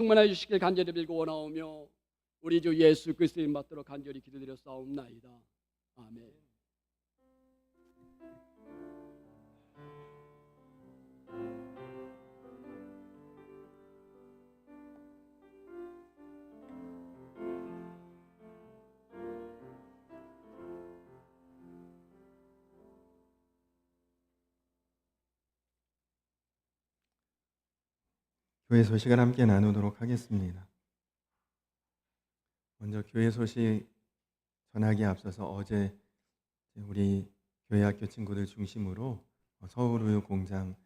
충만하여 주시길 간절히 빌고 원하오며 우리 주 예수 그리스도의 이름 받들어 간절히 기도드려 싸움나이다. 아멘. 교회 소식을 함께 나누도록 하겠습니다. 먼저 교회 소식 전하기에 앞서서 어제 우리 교회 학교 친구들 중심으로 서울우유 공장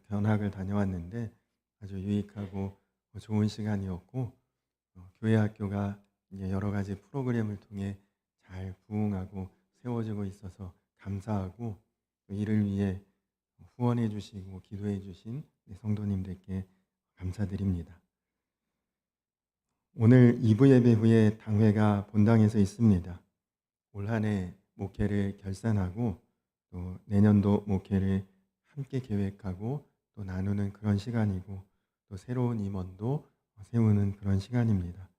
견학을 다녀왔는데 아주 유익하고 좋은 시간이었고, 교회 학교가 이제 여러 가지 프로그램을 통해 잘 부흥하고 세워지고 있어서 감사하고, 또 이를 위해 후원해 주시고 기도해 주신 성도님들께 감사드립니다. 오늘 2부 예배 후에 당회가 본당에서 있습니다. 올 한 해 목회를 결산하고 또 내년도 목회를 함께 계획하고 또 나누는 그런 시간이고, 또 새로운 임원도 세우는 그런 시간입니다.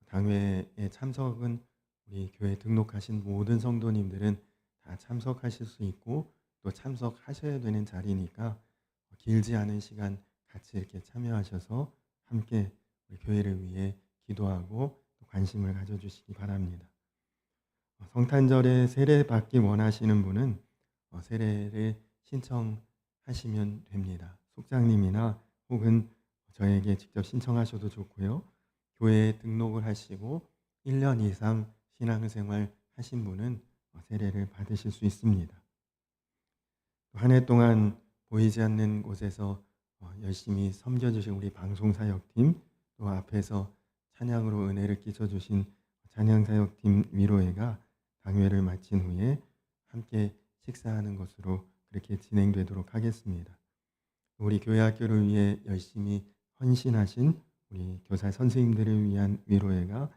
당회에 참석은 우리 교회 등록하신 모든 성도님들은 다 참석하실 수 있고 또 참석하셔야 되는 자리니까 길지 않은 시간 같이 이렇게 참여하셔서 함께 우리 교회를 위해 기도하고 또 관심을 가져주시기 바랍니다. 성탄절에 세례 받기 원하시는 분은 세례를 신청하시면 됩니다. 속장님이나 혹은 저에게 직접 신청하셔도 좋고요. 교회에 등록을 하시고 1년 이상 신앙생활 하신 분은 세례를 받으실 수 있습니다. 한 해 동안 보이지 않는 곳에서 열심히 섬겨주신 우리 방송사역팀, 또 앞에서 찬양으로 은혜를 끼쳐주신 찬양사역팀 위로회가 당회를 마친 후에 함께 식사하는 것으로 그렇게 진행되도록 하겠습니다. 우리 교회 학교를 위해 열심히 헌신하신 우리 교사 선생님들을 위한 위로회가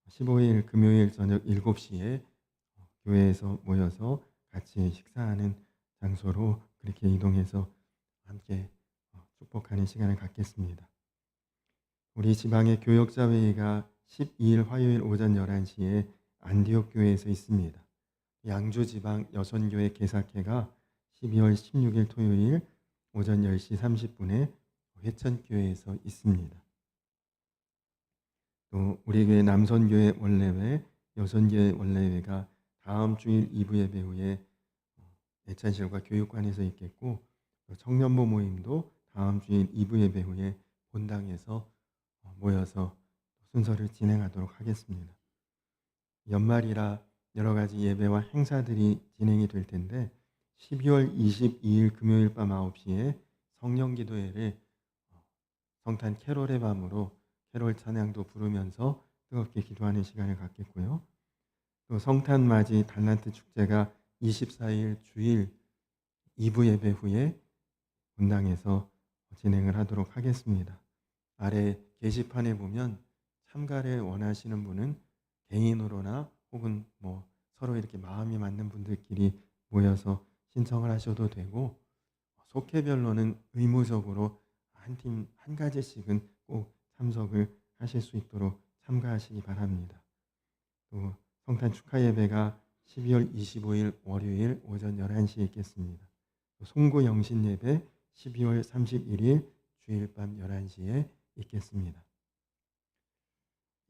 15일 금요일 저녁 7시에 교회에서 모여서 같이 식사하는 장소로 그렇게 이동해서 함께 축복하는 시간을 갖겠습니다. 우리 지방의 교역자회의가 12일 화요일 오전 11시에 안디옥 교회에서 있습니다. 양주 지방 여선교회 개사회가 12월 16일 토요일 오전 10시 30분에 회천교회에서 있습니다. 또 우리 교회 남선교회 원래회, 여선교회 원래회가 다음 주일 2부 예배 후에 예찬실과 교육관에서 있겠고, 청년부 모임도 다음 주일 2부 예배 후에 본당에서 모여서 순서를 진행하도록 하겠습니다. 연말이라 여러 가지 예배와 행사들이 진행이 될 텐데 12월 22일 금요일 밤 9시에 성령기도회를 성탄 캐롤의 밤으로 캐롤 찬양도 부르면서 뜨겁게 기도하는 시간을 갖겠고요. 또 성탄맞이 달란트 축제가 24일 주일 2부 예배 후에 본당에서 진행을 하도록 하겠습니다. 아래 게시판에 보면 참가를 원하시는 분은 개인으로나 혹은 서로 이렇게 마음이 맞는 분들끼리 모여서 신청을 하셔도 되고, 속회별로는 의무적으로 한 팀 한 가지씩은 꼭 참석을 하실 수 있도록 참가하시기 바랍니다. 또 성탄 축하 예배가 12월 25일 월요일 오전 11시에 있겠습니다. 송구 영신 예배 12월 31일 주일 밤 11시에 있겠습니다.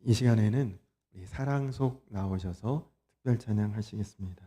이 시간에는 우리 사랑속 나오셔서 특별 찬양하시겠습니다.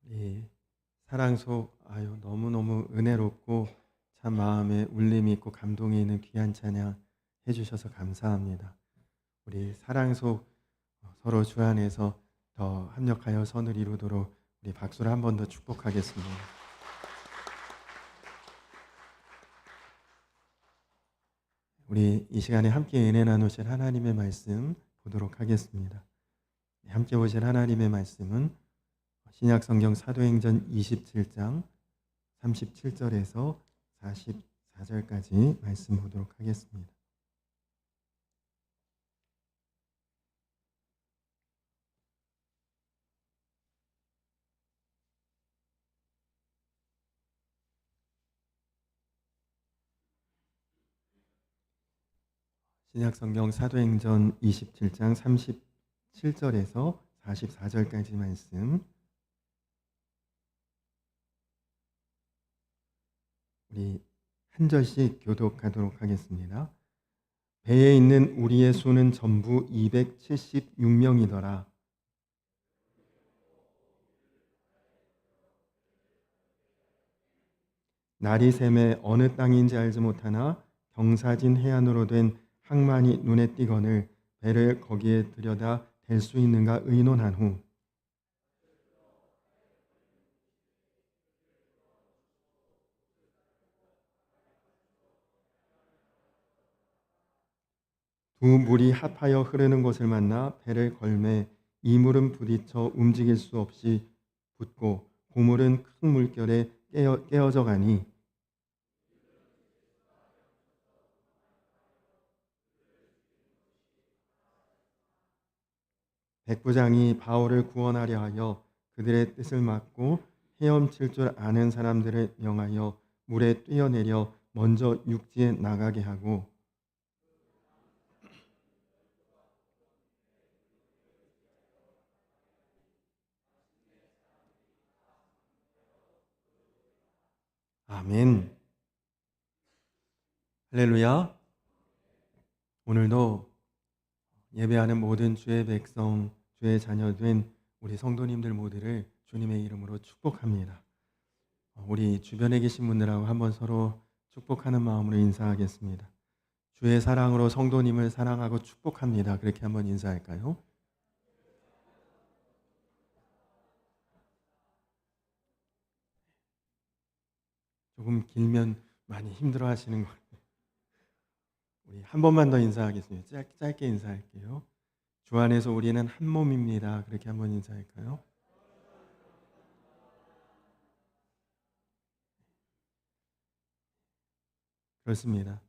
이 사랑 속 아유 너무너무 은혜롭고 참 마음에 울림이 있고 감동이 있는 귀한 찬양 해주셔서 감사합니다. 우리 사랑 속 서로 주 안에서 더 합력하여 선을 이루도록 우리 박수를 한 번 더 축복하겠습니다. 우리 이 시간에 함께 은혜 나누실 하나님의 말씀 보도록 하겠습니다. 함께 보실 하나님의 말씀은 신약성경 사도행전 27장 37절에서 44절까지 말씀 보도록 하겠습니다. 신약성경 사도행전 27장 37절에서 44절까지 말씀 우리 한 절씩 교독하도록 하겠습니다. 배에 있는 우리의 수는 전부 276명이더라. 날이 샘에 어느 땅인지 알지 못하나 경사진 해안으로 된 항만이 눈에 띄거늘 배를 거기에 들여다 댈 수 있는가 의논한 후 두 물이 합하여 흐르는 곳을 만나 배를 걸매 이 물은 부딪혀 움직일 수 없이 붙고 고물은 큰 물결에 깨어져 가니 백부장이 바울을 구원하려 하여 그들의 뜻을 막고 헤엄칠 줄 아는 사람들을 명하여 물에 뛰어내려 먼저 육지에 나가게 하고 아멘. 할렐루야. 오늘도 예배하는 모든 주의 백성, 주의 자녀된 우리 성도님들 모두를 주님의 이름으로 축복합니다. 우리 주변에 계신 분들하고 한번 서로 축복하는 마음으로 인사하겠습니다. 주의 사랑으로 성도님을 사랑하고 축복합니다. 그렇게 한번 인사할까요? 조금 길면 많이 힘들어 하시는 것 같아요. 우리 한 번만 더 인사하겠습니다. 짧게 인사할게요. 주 안에서 우리는 한 몸입니다. 그렇게 한번 인사할까요? 그렇습니다.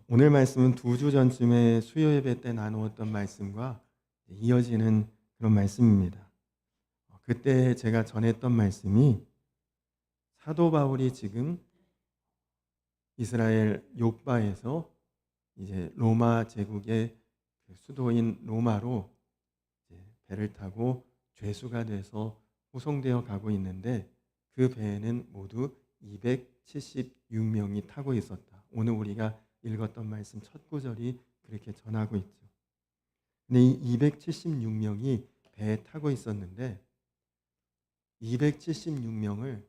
오늘 말씀은 2주 전쯤에 수요 예배 때 나누었던 말씀과 이어지는 그런 말씀입니다. 그때 제가 전했던 말씀이 사도 바울이 지금 이스라엘 욥바에서 이제 로마 제국의 수도인 로마로 이제 배를 타고 죄수가 돼서 호송되어 가고 있는데 그 배에는 모두 276명이 타고 있었다. 오늘 우리가 읽었던 말씀 첫 구절이 그렇게 전하고 있죠. 근데 이 276명이 배에 타고 있었는데 276명을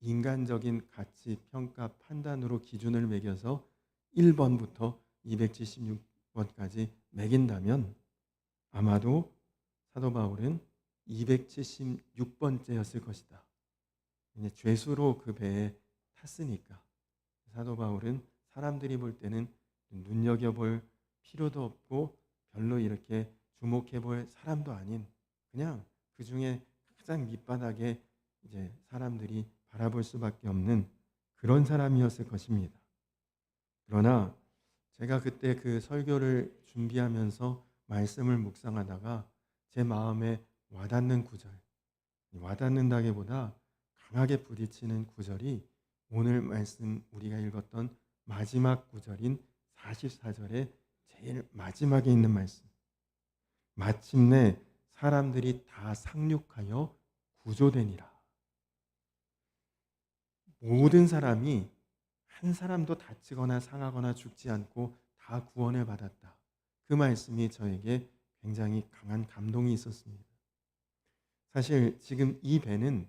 인간적인 가치, 평가, 판단으로 기준을 매겨서 1번부터 276번까지 매긴다면 아마도 사도 바울은 276번째였을 것이다. 죄수로 그 배에 탔으니까 사도 바울은 사람들이 볼 때는 눈여겨볼 필요도 없고 별로 이렇게 주목해볼 사람도 아닌 그냥 그 중에 가장 밑바닥에 이제 사람들이 바라볼 수밖에 없는 그런 사람이었을 것입니다. 그러나 제가 그때 그 설교를 준비하면서 말씀을 묵상하다가 제 마음에 와닿는 구절, 와닿는다기보다 강하게 부딪히는 구절이 오늘 말씀 우리가 읽었던 마지막 구절인 44절의 제일 마지막에 있는 말씀. 마침내 사람들이 다 상륙하여 구조되니라. 모든 사람이 한 사람도 다치거나 상하거나 죽지 않고 다 구원을 받았다. 그 말씀이 저에게 굉장히 강한 감동이 있었습니다. 사실 지금 이 배는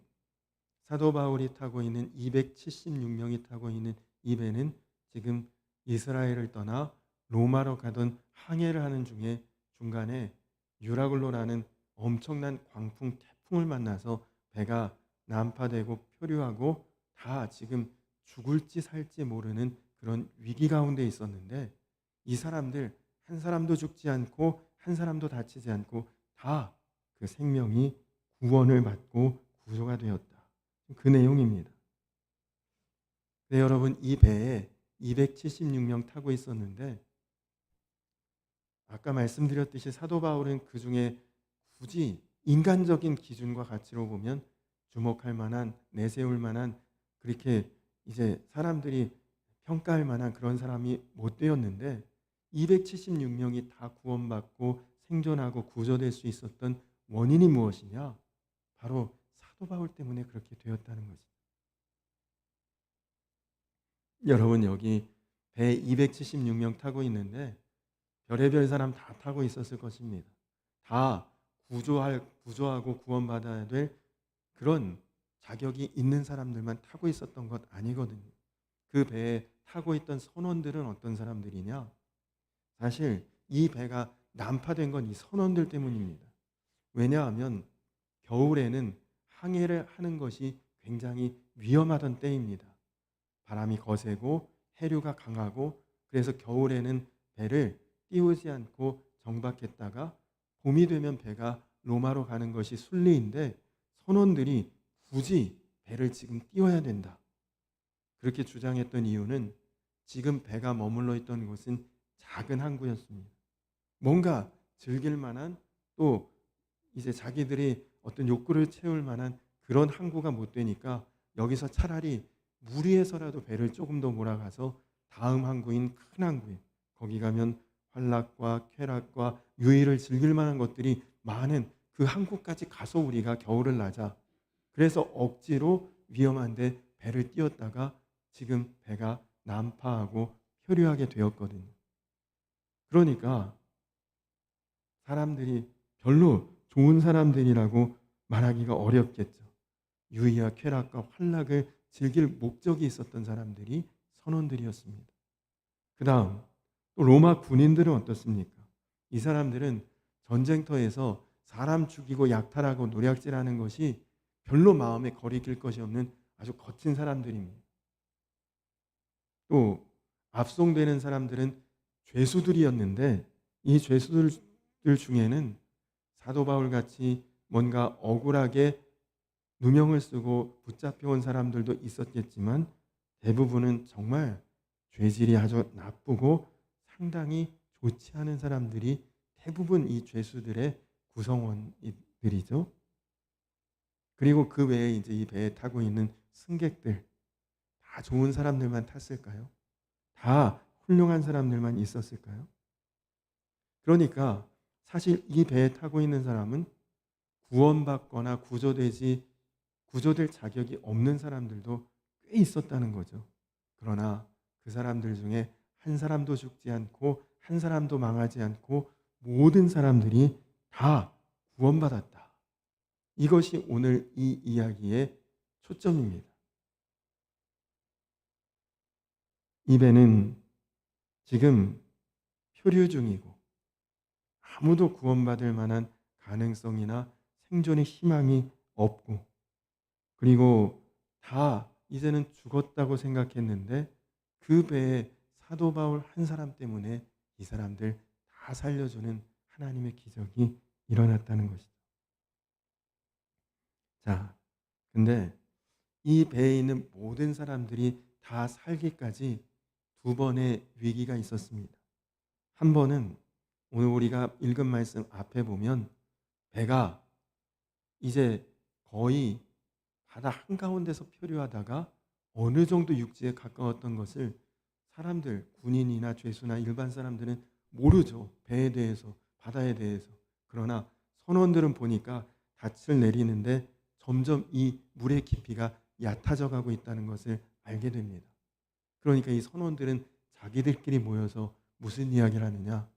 사도 바울이 타고 있는 276명이 타고 있는 이 배는 지금 이스라엘을 떠나 로마로 가던 항해를 하는 중에 중간에 유라굴로라는 엄청난 광풍 태풍을 만나서 배가 난파되고 표류하고 다 지금 죽을지 살지 모르는 그런 위기 가운데 있었는데 이 사람들 한 사람도 죽지 않고 한 사람도 다치지 않고 다 그 생명이 구원을 받고 구조가 되었다. 그 내용입니다. 네, 여러분, 이 배에 276명 타고 있었는데 아까 말씀드렸듯이 사도 바울은 그 중에 굳이 인간적인 기준과 가치로 보면 주목할 만한, 내세울 만한, 그렇게 이제 사람들이 평가할 만한 그런 사람이 못 되었는데 276명이 다 구원받고 생존하고 구조될 수 있었던 원인이 무엇이냐? 바로 사도 바울 때문에 그렇게 되었다는 거죠. 여러분, 여기 배 276명 타고 있는데 별의별 사람 다 타고 있었을 것입니다. 다 구조하고 구원받아야 될 그런 자격이 있는 사람들만 타고 있었던 것 아니거든요. 그 배에 타고 있던 선원들은 어떤 사람들이냐? 사실 이 배가 난파된 건 이 선원들 때문입니다. 왜냐하면 겨울에는 항해를 하는 것이 굉장히 위험하던 때입니다. 바람이 거세고 해류가 강하고 그래서 겨울에는 배를 띄우지 않고 정박했다가 봄이 되면 배가 로마로 가는 것이 순리인데 선원들이 굳이 배를 지금 띄워야 된다. 그렇게 주장했던 이유는 지금 배가 머물러 있던 곳은 작은 항구였습니다. 뭔가 즐길 만한 또 이제 자기들이 어떤 욕구를 채울 만한 그런 항구가 못 되니까 여기서 차라리 물 위에서라도 배를 조금 더 몰아가서 다음 항구인 큰 항구에 거기 가면 환락과 쾌락과 유의를 즐길 만한 것들이 많은 그 항구까지 가서 우리가 겨울을 나자. 그래서 억지로 위험한데 배를 띄웠다가 지금 배가 난파하고 표류하게 되었거든요. 그러니까 사람들이 별로 좋은 사람들이라고 말하기가 어렵겠죠. 유의와 쾌락과 환락을 즐길 목적이 있었던 사람들이 선원들이었습니다. 그 다음 또 로마 군인들은 어떻습니까? 이 사람들은 전쟁터에서 사람 죽이고 약탈하고 노략질하는 것이 별로 마음에 거리낄 것이 없는 아주 거친 사람들입니다. 또 압송되는 사람들은 죄수들이었는데 이 죄수들 중에는 사도 바울 같이 뭔가 억울하게 누명을 쓰고 붙잡혀온 사람들도 있었겠지만 대부분은 정말 죄질이 아주 나쁘고 상당히 좋지 않은 사람들이 대부분 이 죄수들의 구성원들이죠. 그리고 그 외에 이제 이 배에 타고 있는 승객들 다 좋은 사람들만 탔을까요? 다 훌륭한 사람들만 있었을까요? 그러니까 사실 이 배에 타고 있는 사람은 구원받거나 구조될 자격이 없는 사람들도 꽤 있었다는 거죠. 그러나 그 사람들 중에 한 사람도 죽지 않고 한 사람도 망하지 않고 모든 사람들이 다 구원받았다. 이것이 오늘 이 이야기의 초점입니다. 이 배는 지금 표류 중이고 아무도 구원받을 만한 가능성이나 생존의 희망이 없고 그리고 다 이제는 죽었다고 생각했는데 그 배에 사도 바울 한 사람 때문에 이 사람들 다 살려주는 하나님의 기적이 일어났다는 것이죠. 자, 근데 이 배에 있는 모든 사람들이 다 살기까지 두 번의 위기가 있었습니다. 한 번은 오늘 우리가 읽은 말씀 앞에 보면 배가 이제 거의 바다 한가운데서 표류하다가 어느 정도 육지에 가까웠던 것을 사람들, 군인이나 죄수나 일반 사람들은 모르죠. 배에 대해서, 바다에 대해서. 그러나 선원들은 보니까 닻을 내리는데 점점 이 물의 깊이가 얕아져 가고 있다는 것을 알게 됩니다. 그러니까 이 선원들은 자기들끼리 모여서 무슨 이야기를 하느냐?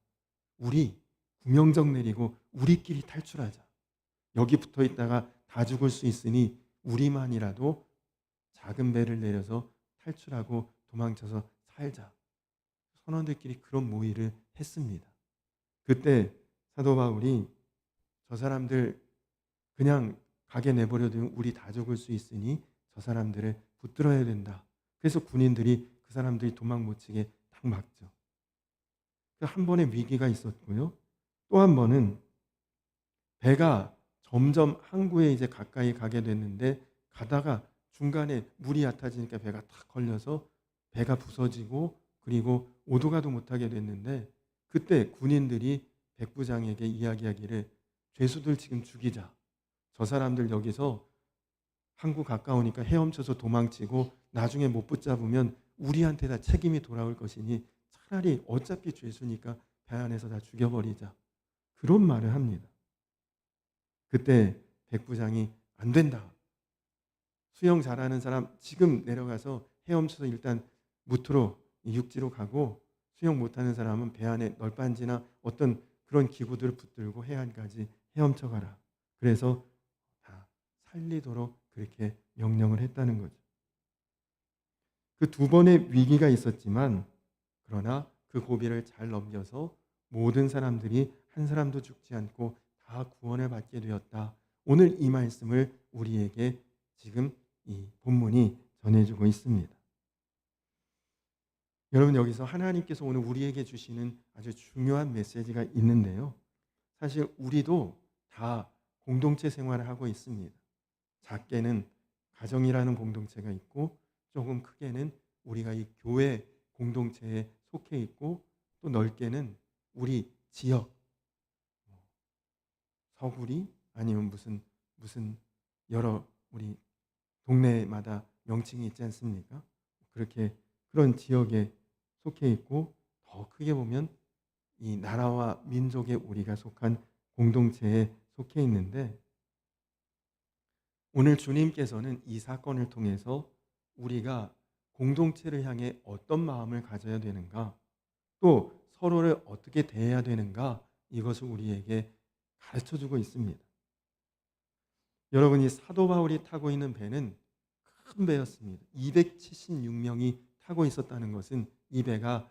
우리 구명정 내리고 우리끼리 탈출하자. 여기 붙어 있다가 다 죽을 수 있으니 우리만이라도 작은 배를 내려서 탈출하고 도망쳐서 살자. 선원들끼리 그런 모의를 했습니다. 그때 사도 바울이 저 사람들 그냥 가게 내버려두면 우리 다 죽을 수 있으니 저 사람들을 붙들어야 된다. 그래서 군인들이 그 사람들이 도망 못 치게 딱 막죠. 한 번의 위기가 있었고요. 또 한 번은 배가 점점 항구에 이제 가까이 가게 됐는데 가다가 중간에 물이 얕아지니까 배가 탁 걸려서 배가 부서지고 그리고 오도가도 못하게 됐는데 그때 군인들이 백부장에게 이야기하기를 죄수들 지금 죽이자. 저 사람들 여기서 항구 가까우니까 헤엄쳐서 도망치고 나중에 못 붙잡으면 우리한테 다 책임이 돌아올 것이니 차라리 어차피 죄수니까 배 안에서 다 죽여버리자. 그런 말을 합니다. 그때 백부장이 안 된다. 수영 잘하는 사람 지금 내려가서 헤엄쳐서 일단 무트로 육지로 가고 수영 못하는 사람은 배 안에 널빤지나 어떤 그런 기구들을 붙들고 해안까지 헤엄쳐 가라. 그래서 다 살리도록 그렇게 명령을 했다는 거죠. 그 두 번의 위기가 있었지만 그러나 그 고비를 잘 넘겨서 모든 사람들이 한 사람도 죽지 않고 다 구원을 받게 되었다. 오늘 이 말씀을 우리에게 지금 이 본문이 전해주고 있습니다. 여러분 여기서 하나님께서 오늘 우리에게 주시는 아주 중요한 메시지가 있는데요. 사실 우리도 다 공동체 생활을 하고 있습니다. 작게는 가정이라는 공동체가 있고 조금 크게는 우리가 이 교회 공동체에 속해 있고 또 넓게는 우리 지역 서구리 아니면 무슨 여러 우리 동네마다 명칭이 있지 않습니까? 그렇게 그런 지역에 속해 있고 더 크게 보면 이 나라와 민족에 우리가 속한 공동체에 속해 있는데 오늘 주님께서는 이 사건을 통해서 우리가 공동체를 향해 어떤 마음을 가져야 되는가 또 서로를 어떻게 대해야 되는가 이것을 우리에게 가르쳐주고 있습니다. 여러분이 사도 바울이 타고 있는 배는 큰 배였습니다. 276명이 타고 있었다는 것은 이 배가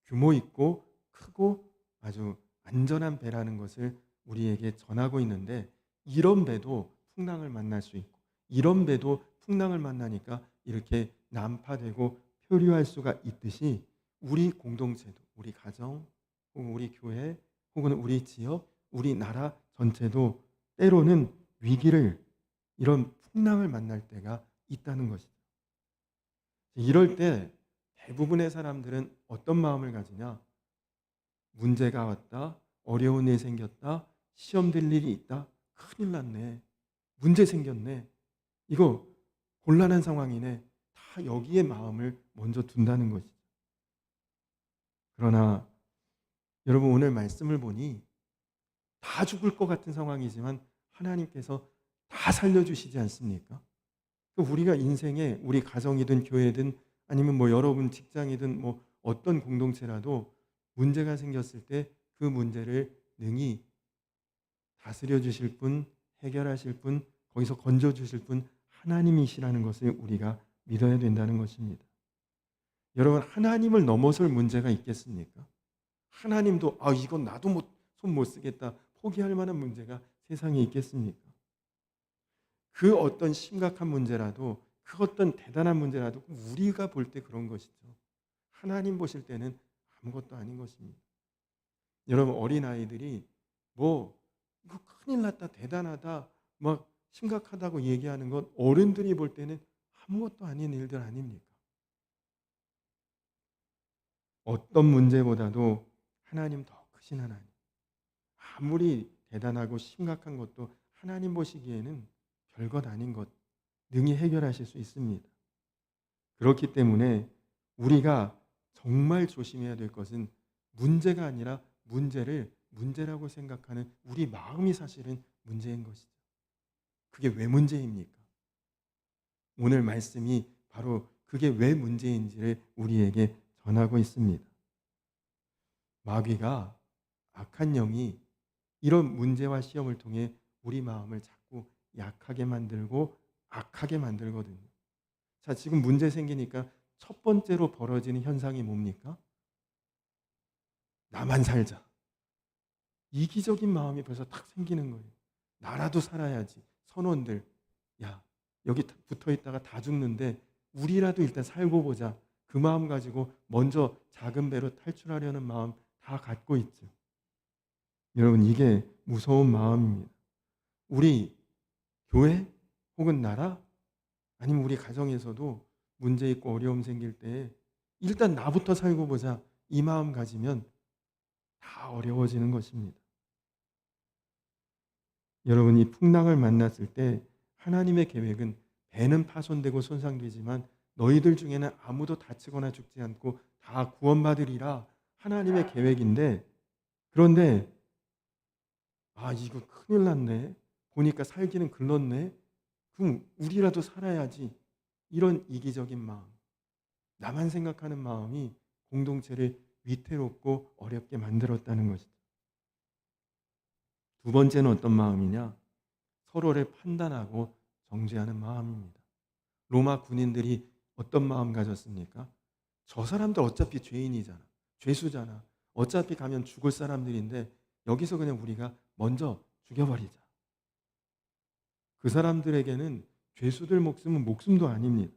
규모 있고 크고 아주 안전한 배라는 것을 우리에게 전하고 있는데 이런 배도 풍랑을 만날 수 있고 이런 배도 풍랑을 만나니까 이렇게 난파되고 표류할 수가 있듯이 우리 공동체도 우리 가정 혹은 우리 교회 혹은 우리 지역 우리 나라 전체도 때로는 위기를 이런 풍랑을 만날 때가 있다는 것이죠. 이럴 때 대부분의 사람들은 어떤 마음을 가지냐? 문제가 왔다. 어려운 일이 생겼다. 시험 될 일이 있다. 큰일 났네. 문제 생겼네. 이거 곤란한 상황이네. 다 여기에 마음을 먼저 둔다는 것이죠. 그러나 여러분 오늘 말씀을 보니 다 죽을 것 같은 상황이지만 하나님께서 다 살려주시지 않습니까? 우리가 인생에 우리 가정이든 교회든 아니면 뭐 여러분 직장이든 뭐 어떤 공동체라도 문제가 생겼을 때 그 문제를 능히 다스려 주실 분, 해결하실 분, 거기서 건져 주실 분 하나님이시라는 것을 우리가 믿어야 된다는 것입니다. 여러분 하나님을 넘어설 문제가 있겠습니까? 하나님도 이건 나도 손 못 쓰겠다 포기할 만한 문제가 세상에 있겠습니까? 그 어떤 심각한 문제라도 그 어떤 대단한 문제라도 우리가 볼 때 그런 것이죠. 하나님 보실 때는 아무것도 아닌 것입니다. 여러분 어린아이들이 이거 큰일 났다 대단하다 막 심각하다고 얘기하는 건 어른들이 볼 때는 아무것도 아닌 일들 아닙니까? 어떤 문제보다도 하나님 더 크신 하나님 아무리 대단하고 심각한 것도 하나님 보시기에는 별것 아닌 것 능히 해결하실 수 있습니다. 그렇기 때문에 우리가 정말 조심해야 될 것은 문제가 아니라 문제를 문제라고 생각하는 우리 마음이 사실은 문제인 것이죠. 그게 왜 문제입니까? 오늘 말씀이 바로 그게 왜 문제인지를 우리에게 전하고 있습니다. 마귀가 악한 영이 이런 문제와 시험을 통해 우리 마음을 자꾸 약하게 만들고 악하게 만들거든요. 자, 지금 문제 생기니까 첫 번째로 벌어지는 현상이 뭡니까? 나만 살자. 이기적인 마음이 벌써 탁 생기는 거예요. 나라도 살아야지. 선원들, 야, 여기 붙어 있다가 다 죽는데 우리라도 일단 살고 보자. 그 마음 가지고 먼저 작은 배로 탈출하려는 마음 다 갖고 있죠. 여러분, 이게 무서운 마음입니다. 우리 교회 혹은 나라 아니면 우리 가정에서도 문제 있고 어려움 생길 때 일단 나부터 살고 보자. 이 마음 가지면 다 어려워지는 것입니다. 여러분, 이 풍랑을 만났을 때 하나님의 계획은 배는 파손되고 손상되지만 너희들 중에는 아무도 다치거나 죽지 않고 다 구원받으리라 하나님의 계획인데, 그런데 이거 큰일 났네. 보니까 살기는 글렀네. 그럼 우리라도 살아야지. 이런 이기적인 마음, 나만 생각하는 마음이 공동체를 위태롭고 어렵게 만들었다는 것이죠. 두 번째는 어떤 마음이냐? 서로를 판단하고 정죄하는 마음입니다. 로마 군인들이 어떤 마음 가졌습니까? 저 사람들 어차피 죄인이잖아. 죄수잖아. 어차피 가면 죽을 사람들인데 여기서 그냥 우리가 먼저 죽여버리자. 그 사람들에게는 죄수들 목숨은 목숨도 아닙니다.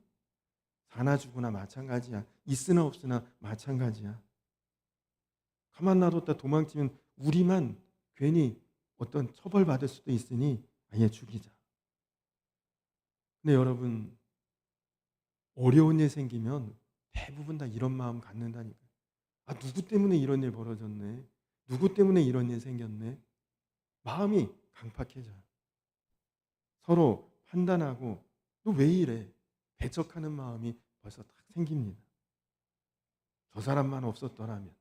사나 죽으나 마찬가지야. 있으나 없으나 마찬가지야. 가만 놔뒀다 도망치면 우리만 괜히 어떤 처벌받을 수도 있으니 아예 죽이자. 근데 여러분, 어려운 일 생기면 대부분 다 이런 마음 갖는다니까요. 누구 때문에 이런 일 벌어졌네. 누구 때문에 이런 일 생겼네. 마음이 강팍해져요. 서로 판단하고 너 왜 이래? 배척하는 마음이 벌써 딱 생깁니다. 저 사람만 없었더라면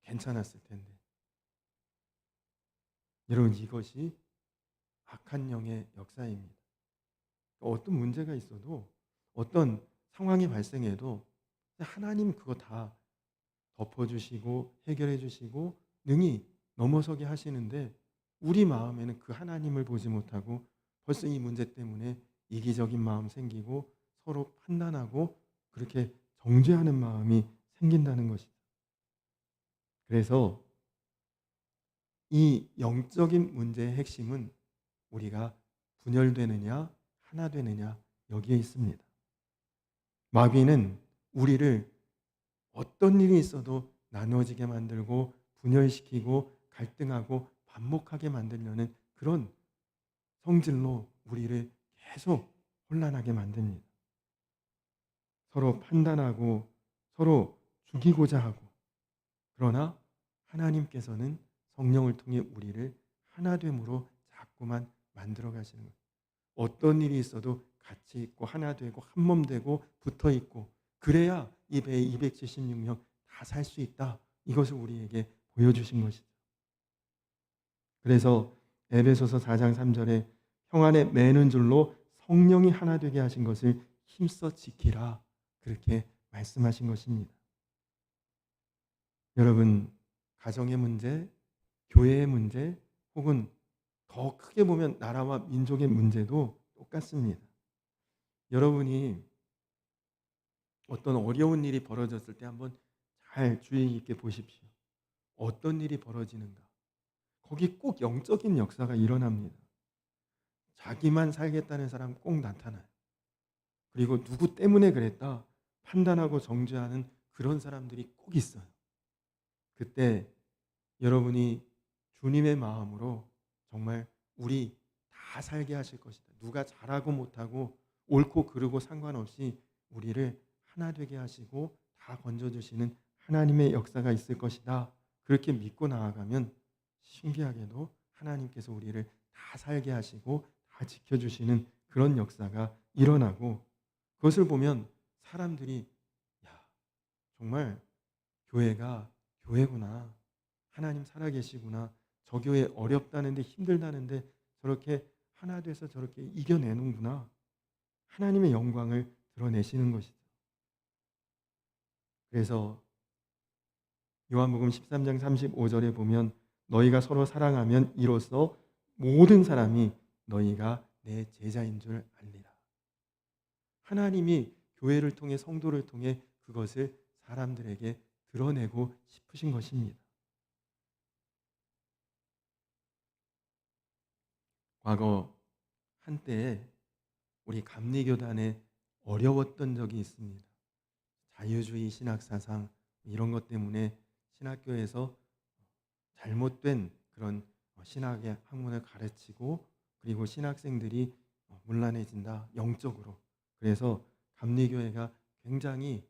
괜찮았을 텐데. 여러분, 이것이 악한 영의 역사입니다. 어떤 문제가 있어도 어떤 상황이 발생해도 하나님 그거 다 덮어주시고 해결해 주시고 능히 넘어서게 하시는데 우리 마음에는 그 하나님을 보지 못하고 벌써 이 문제 때문에 이기적인 마음 생기고 서로 판단하고 그렇게 정죄하는 마음이 생긴다는 것이죠. 그래서 이 영적인 문제의 핵심은 우리가 분열되느냐 하나 되느냐 여기에 있습니다. 마귀는 우리를 어떤 일이 있어도 나누어지게 만들고 분열시키고 갈등하고 반목하게 만들려는 그런 성질로 우리를 계속 혼란하게 만듭니다. 서로 판단하고 서로 죽이고자 하고, 그러나 하나님께서는 성령을 통해 우리를 하나됨으로 자꾸만 만들어 가시는 거예요. 어떤 일이 있어도 같이 있고 하나 되고 한 몸 되고 붙어 있고, 그래야 이 배에 276명 다 살 수 있다. 이것을 우리에게 보여주신 것이죠. 그래서 에베소서 4장 3절에 평안에 매는 줄로 성령이 하나 되게 하신 것을 힘써 지키라. 그렇게 말씀하신 것입니다. 여러분, 가정의 문제, 교회의 문제, 혹은 더 크게 보면 나라와 민족의 문제도 똑같습니다. 여러분이 어떤 어려운 일이 벌어졌을 때 한번 잘 주의 깊게 보십시오. 어떤 일이 벌어지는가? 거기 꼭 영적인 역사가 일어납니다. 자기만 살겠다는 사람 꼭 나타나요. 그리고 누구 때문에 그랬다 판단하고 정죄하는 그런 사람들이 꼭 있어요. 그때 여러분이 주님의 마음으로 정말 우리 다 살게 하실 것이다. 누가 잘하고 못하고 옳고 그르고 상관없이 우리를 하나 되게 하시고 다 건져주시는 하나님의 역사가 있을 것이다. 그렇게 믿고 나아가면 신기하게도 하나님께서 우리를 다 살게 하시고 다 지켜주시는 그런 역사가 일어나고, 그것을 보면 사람들이 정말 교회가 교회구나. 하나님 살아계시구나. 저 교회 어렵다는데 힘들다는데 저렇게 하나 돼서 저렇게 이겨내는구나. 하나님의 영광을 드러내시는 것이죠. 그래서 요한복음 13장 35절에 보면 너희가 서로 사랑하면 이로써 모든 사람이 너희가 내 제자인 줄 알리라. 하나님이 교회를 통해 성도를 통해 그것을 사람들에게 드러내고 싶으신 것입니다. 과거 한때에 우리 감리교단에 어려웠던 적이 있습니다. 자유주의 신학사상 이런 것 때문에 신학교에서 잘못된 그런 신학의 학문을 가르치고 그리고 신학생들이 문란해진다, 영적으로. 그래서 감리교회가 굉장히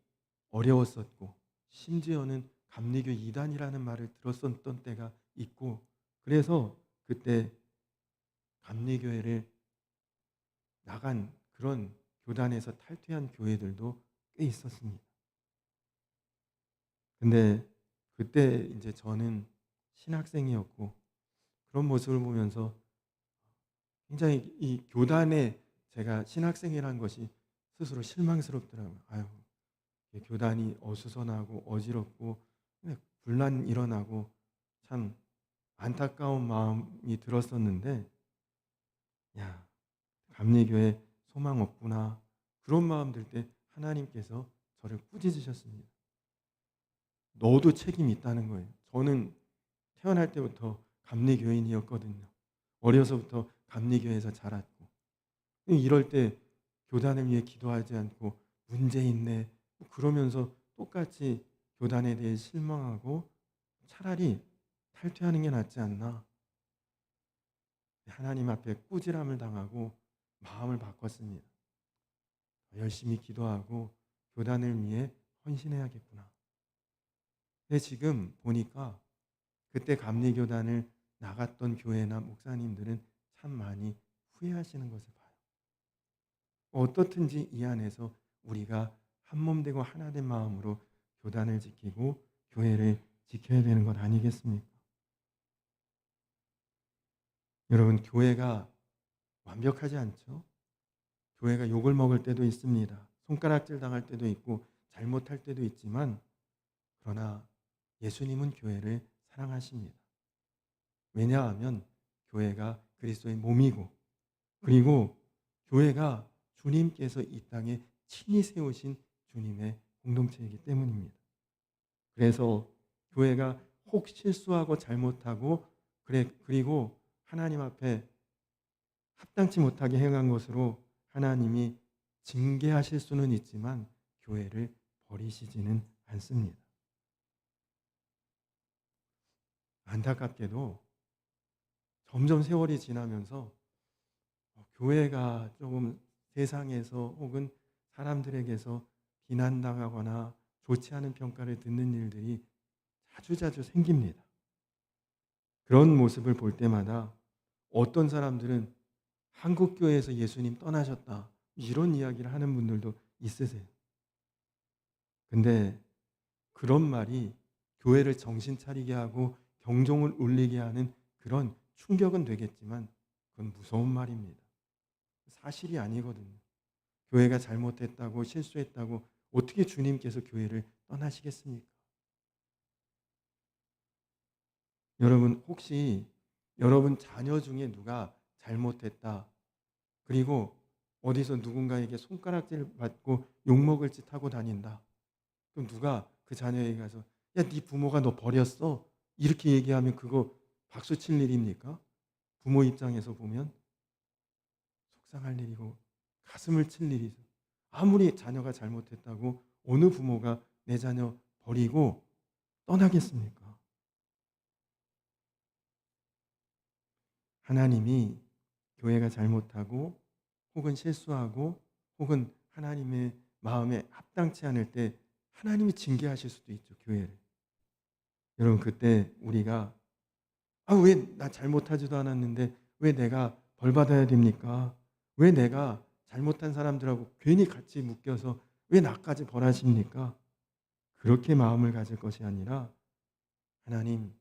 어려웠었고 심지어는 감리교 이단이라는 말을 들었었던 때가 있고 그래서 그때 감리교회를 나간 그런 교단에서 탈퇴한 교회들도 꽤 있었습니다. 근데 그때 이제 저는 신학생이었고 그런 모습을 보면서 굉장히 이 교단에 제가 신학생이라는 것이 스스로 실망스럽더라고요. 아유, 교단이 어수선하고 어지럽고 분란 일어나고 참 안타까운 마음이 들었었는데 야, 감리교회 소망 없구나. 그런 마음 들 때 하나님께서 저를 꾸짖으셨습니다. 너도 책임이 있다는 거예요. 저는 태어날 때부터 감리교인이었거든요. 어려서부터 감리교회에서 자랐고 이럴 때 교단을 위해 기도하지 않고 문제 있네 그러면서 똑같이 교단에 대해 실망하고 차라리 탈퇴하는 게 낫지 않나. 하나님 앞에 꾸지람을 당하고 마음을 바꿨습니다. 열심히 기도하고 교단을 위해 헌신해야겠구나. 근데 지금 보니까 그때 감리교단을 나갔던 교회나 목사님들은 참 많이 후회하시는 것을 봐요. 어떻든지 이 안에서 우리가 한몸 되고 하나 된 마음으로 교단을 지키고 교회를 지켜야 되는 것 아니겠습니까? 여러분, 교회가 완벽하지 않죠? 교회가 욕을 먹을 때도 있습니다. 손가락질 당할 때도 있고 잘못할 때도 있지만 그러나 예수님은 교회를 사랑하십니다. 왜냐하면 교회가 그리스도의 몸이고 그리고 교회가 주님께서 이 땅에 친히 세우신 주님의 공동체이기 때문입니다. 그래서 교회가 혹 실수하고 잘못하고 그리고 하나님 앞에 합당치 못하게 행한 것으로 하나님이 징계하실 수는 있지만 교회를 버리시지는 않습니다. 안타깝게도 점점 세월이 지나면서 교회가 조금 세상에서 혹은 사람들에게서 비난당하거나 좋지 않은 평가를 듣는 일들이 자주자주 생깁니다. 그런 모습을 볼 때마다 어떤 사람들은 한국교회에서 예수님 떠나셨다 이런 이야기를 하는 분들도 있으세요. 근데 그런 말이 교회를 정신 차리게 하고 경종을 울리게 하는 그런 충격은 되겠지만 그건 무서운 말입니다. 사실이 아니거든요. 교회가 잘못했다고 실수했다고 어떻게 주님께서 교회를 떠나시겠습니까? 여러분 혹시 여러분 자녀 중에 누가 잘못했다 그리고 어디서 누군가에게 손가락질 받고 욕먹을 짓 하고 다닌다. 그럼 누가 그 자녀에게 가서 야, 네 부모가 너 버렸어? 이렇게 얘기하면 그거 박수 칠 일입니까? 부모 입장에서 보면 속상할 일이고 가슴을 칠 일이죠. 아무리 자녀가 잘못했다고 어느 부모가 내 자녀 버리고 떠나겠습니까? 하나님이 교회가 잘못하고 혹은 실수하고 혹은 하나님의 마음에 합당치 않을 때 하나님이 징계하실 수도 있죠, 교회를. 여러분 그때 우리가 왜 나 잘못하지도 않았는데 왜 내가 벌 받아야 됩니까? 왜 내가 잘못한 사람들하고 괜히 같이 묶여서 왜 나까지 벌하십니까? 그렇게 마음을 가질 것이 아니라 하나님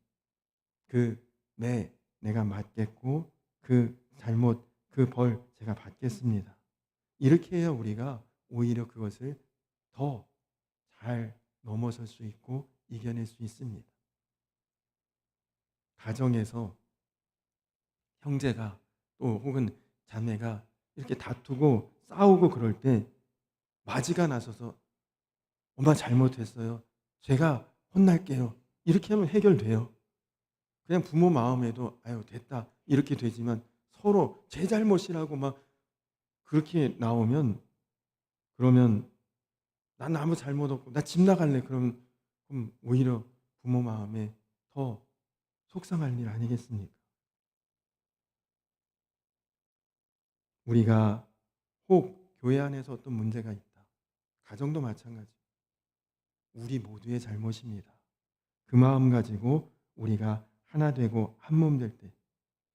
내가 맞겠고 그 잘못 그 벌 제가 받겠습니다. 이렇게 해야 우리가 오히려 그것을 더 잘 넘어설 수 있고 이겨낼 수 있습니다. 가정에서 형제가 또 혹은 자매가 이렇게 다투고 싸우고 그럴 때 마지가 나서서 엄마 잘못했어요. 제가 혼날게요. 이렇게 하면 해결돼요. 그냥 부모 마음에도 아유 됐다 이렇게 되지만 서로 제 잘못이라고 막 그렇게 나오면 그러면 난 아무 잘못 없고 나 집 나갈래. 그럼 오히려 부모 마음에 더 속상할 일 아니겠습니까? 우리가 혹 교회 안에서 어떤 문제가 있다. 가정도 마찬가지. 우리 모두의 잘못입니다. 그 마음 가지고 우리가 하나 되고 한 몸 될 때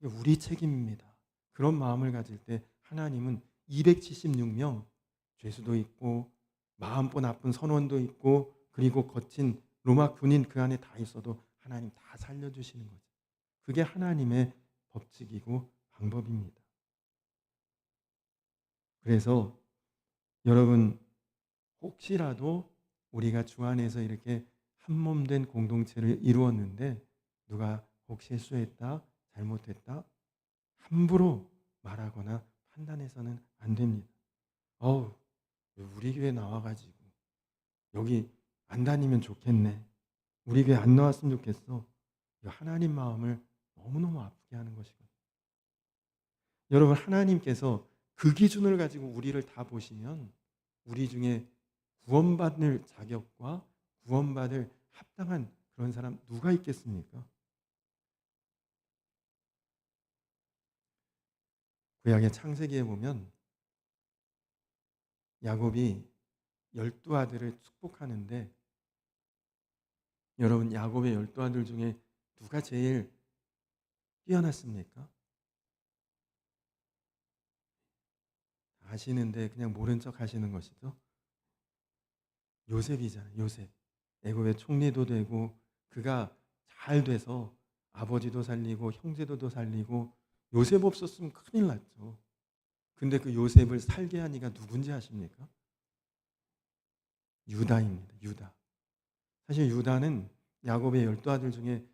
우리 책임입니다. 그런 마음을 가질 때 하나님은 276명 죄수도 있고 마음보 나쁜 선원도 있고 그리고 거친 로마 군인 그 안에 다 있어도 하나님 다 살려주시는 거죠. 그게 하나님의 법칙이고 방법입니다. 그래서 여러분 혹시라도 우리가 주 안에서 이렇게 한 몸 된 공동체를 이루었는데 누가 혹 실수했다, 잘못했다 함부로 말하거나 판단해서는 안 됩니다. 어우, 왜 우리 교회 나와가지고 여기 안 다니면 좋겠네. 우리 교회 안 나왔으면 좋겠어. 하나님 마음을 너무너무 아프게 하는 것이거든요. 여러분 하나님께서 그 기준을 가지고 우리를 다 보시면 우리 중에 구원받을 자격과 구원받을 합당한 그런 사람 누가 있겠습니까? 구약의 창세기에 보면 야곱이 12아들을 축복하는데 여러분 야곱의 12아들 중에 누가 제일 뛰어났습니까? 아시는데 그냥 모른 척 하시는 것이죠. 요셉이잖아요. 요셉. 애굽의 총리도 되고 그가 잘 돼서 아버지도 살리고 형제도 살리고 요셉 없었으면 큰일 났죠. 근데 그 요셉을 살게 한 이가 누군지 아십니까? 유다입니다. 유다. 사실 유다는 야곱의 12아들 중에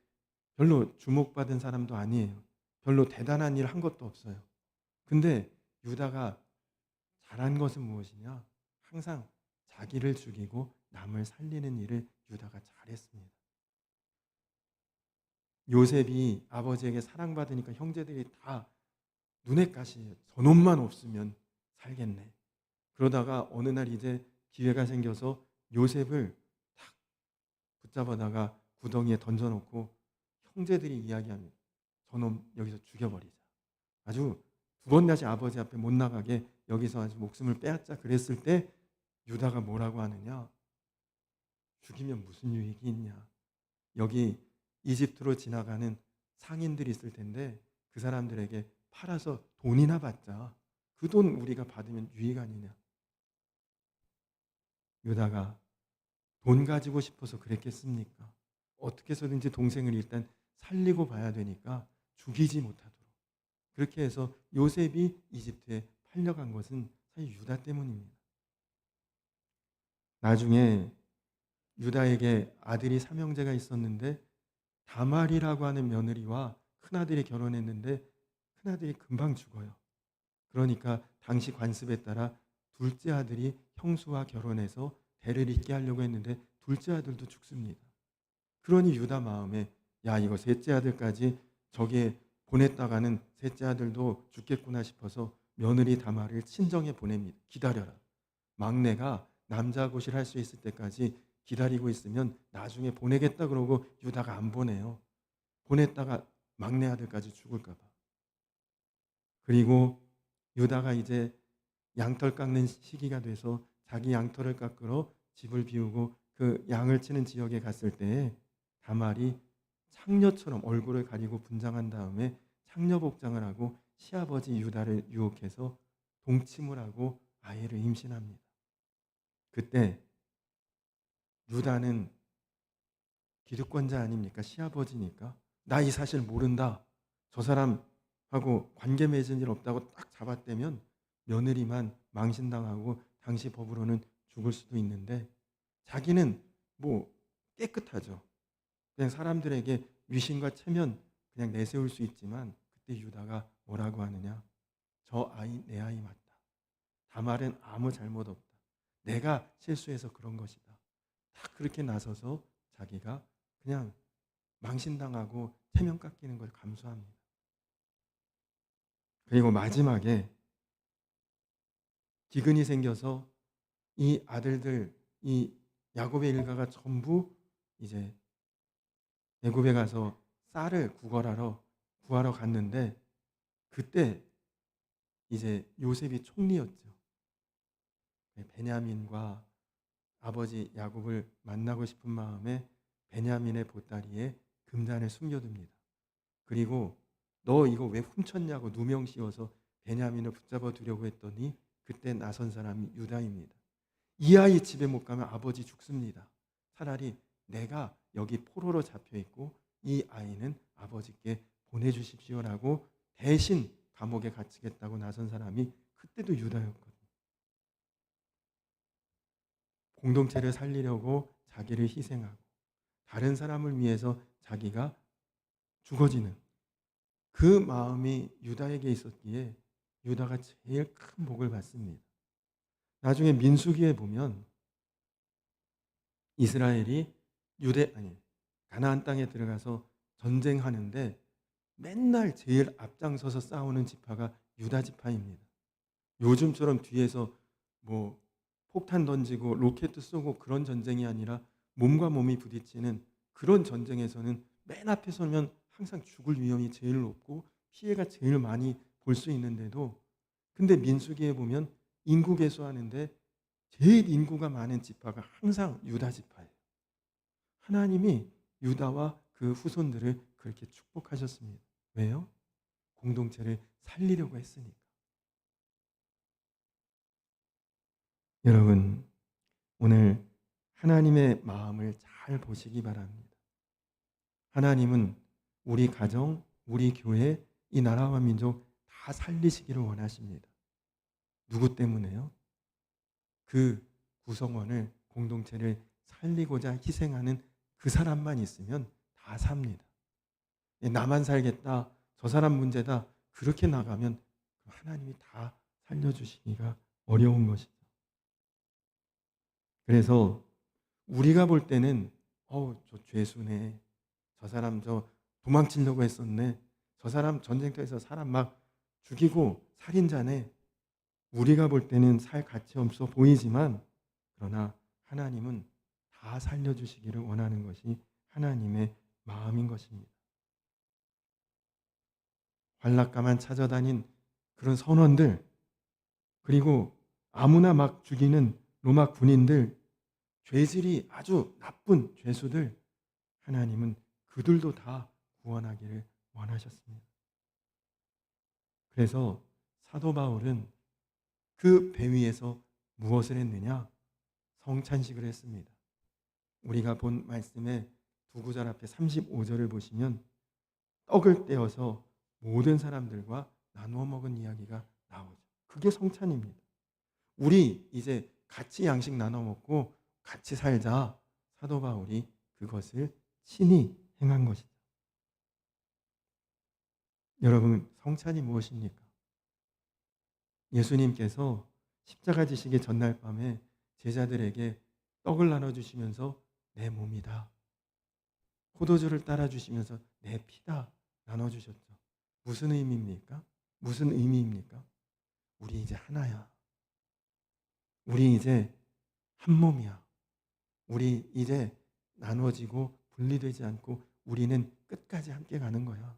별로 주목받은 사람도 아니에요. 별로 대단한 일 한 것도 없어요. 근데 유다가 잘한 것은 무엇이냐? 항상 자기를 죽이고 남을 살리는 일을 유다가 잘했습니다. 요셉이 아버지에게 사랑받으니까 형제들이 다 눈에 가시예요. 저놈만 없으면 살겠네. 그러다가 어느 날 이제 기회가 생겨서 요셉을 탁 붙잡아다가 구덩이에 던져놓고 형제들이 이야기합니다. 저놈 여기서 죽여버리자. 아주 두 번 다시 아버지 앞에 못 나가게 여기서 아주 목숨을 빼앗자 그랬을 때 유다가 뭐라고 하느냐. 죽이면 무슨 유익이 있냐. 여기 이집트로 지나가는 상인들이 있을 텐데 그 사람들에게 팔아서 돈이나 받자. 그 돈 우리가 받으면 유익 아니냐. 유다가 돈 가지고 싶어서 그랬겠습니까? 어떻게 해서든지 동생을 일단 살리고 봐야 되니까 죽이지 못하도록. 그렇게 해서 요셉이 이집트에 팔려간 것은 사실 유다 때문입니다. 나중에 유다에게 아들이 삼형제가 있었는데 다말이라고 하는 며느리와 큰아들이 결혼했는데 큰아들이 금방 죽어요. 그러니까 당시 관습에 따라 둘째 아들이 형수와 결혼해서 대를 잇게 하려고 했는데 둘째 아들도 죽습니다. 그러니 유다 마음에 야 이거 셋째 아들까지 저기에 보냈다가는 셋째 아들도 죽겠구나 싶어서 며느리 다말을 친정에 보냅니다. 기다려라. 막내가 남자 고시를 할 수 있을 때까지 기다리고 있으면 나중에 보내겠다 그러고 유다가 안 보내요. 보냈다가 막내 아들까지 죽을까 봐. 그리고 유다가 이제 양털 깎는 시기가 돼서 자기 양털을 깎으러 집을 비우고 그 양을 치는 지역에 갔을 때 다말이 창녀처럼 얼굴을 가리고 분장한 다음에 창녀 복장을 하고 시아버지 유다를 유혹해서 동침을 하고 아이를 임신합니다. 그때 유다는 기득권자 아닙니까? 시아버지니까. 나 이 사실 모른다. 저 사람하고 관계 맺은 일 없다고 딱 잡아떼면 며느리만 망신당하고 당시 법으로는 죽을 수도 있는데 자기는 뭐 깨끗하죠. 그냥 사람들에게 위신과 체면 그냥 내세울 수 있지만 그때 유다가 뭐라고 하느냐. 저 아이 내 아이 맞다. 다말은 아무 잘못 없다. 내가 실수해서 그런 것이다. 딱 그렇게 나서서 자기가 그냥 망신당하고 체면 깎이는 걸 감수합니다. 그리고 마지막에 기근이 생겨서 이 아들들, 이 야곱의 일가가 전부 이제 애굽에 가서 쌀을 구하러 갔는데 그때 이제 요셉이 총리였죠. 베냐민과 아버지 야곱을 만나고 싶은 마음에 베냐민의 보따리에 금잔을 숨겨둡니다. 그리고 너 이거 왜 훔쳤냐고 누명 씌워서 베냐민을 붙잡아 두려고 했더니 그때 나선 사람이 유다입니다. 이 아이 집에 못 가면 아버지 죽습니다. 차라리 내가 여기 포로로 잡혀 있고 이 아이는 아버지께 보내주십시오라고 대신 감옥에 갇히겠다고 나선 사람이 그때도 유다였거든요. 공동체를 살리려고 자기를 희생하고 다른 사람을 위해서 자기가 죽어지는 그 마음이 유다에게 있었기에 유다가 제일 큰 복을 받습니다. 나중에 민수기에 보면 이스라엘이 가나안 땅에 들어가서 전쟁하는데 맨날 제일 앞장서서 싸우는 지파가 유다 지파입니다. 요즘처럼 뒤에서 뭐 폭탄 던지고 로켓 쏘고 그런 전쟁이 아니라 몸과 몸이 부딪히는 그런 전쟁에서는 맨 앞에 서면 항상 죽을 위험이 제일 높고 피해가 제일 많이 볼 수 있는데도 근데 민수기에 보면 인구 계수하는데 제일 인구가 많은 지파가 항상 유다 지파예요. 하나님이 유다와 그 후손들을 그렇게 축복하셨습니다. 왜요? 공동체를 살리려고 했으니까. 여러분, 오늘 하나님의 마음을 잘 보시기 바랍니다. 하나님은 우리 가정, 우리 교회, 이 나라와 민족 다 살리시기를 원하십니다. 누구 때문에요? 그 구성원을, 공동체를 살리고자 희생하는 그 사람만 있으면 다 삽니다. 나만 살겠다, 저 사람 문제다, 그렇게 나가면 하나님이 다 살려주시기가 어려운 것이죠. 그래서 우리가 볼 때는 저 죄수네, 저 사람 저 도망치려고 했었네, 저 사람 전쟁터에서 사람 막 죽이고 살인자네, 우리가 볼 때는 살 가치 없어 보이지만 그러나 하나님은 다 살려주시기를 원하는 것이 하나님의 마음인 것입니다. 관락가만 찾아다닌 그런 선원들, 그리고 아무나 막 죽이는 로마 군인들, 죄질이 아주 나쁜 죄수들, 하나님은 그들도 다 구원하기를 원하셨습니다. 그래서 사도 바울은 그 배 위에서 무엇을 했느냐? 성찬식을 했습니다. 우리가 본 말씀의 두 구절 앞에 35절을 보시면 떡을 떼어서 모든 사람들과 나누어 먹은 이야기가 나오죠. 그게 성찬입니다. 우리 이제 같이 양식 나눠 먹고 같이 살자. 사도 바울이 그것을 친히 행한 것이죠. 여러분, 성찬이 무엇입니까? 예수님께서 십자가 지시기 전날 밤에 제자들에게 떡을 나눠주시면서 내 몸이다, 포도주를 따라주시면서 내 피다 나눠주셨죠. 무슨 의미입니까? 무슨 의미입니까? 우리 이제 하나야. 우리 이제 한 몸이야. 우리 이제 나눠지고 분리되지 않고 우리는 끝까지 함께 가는 거야.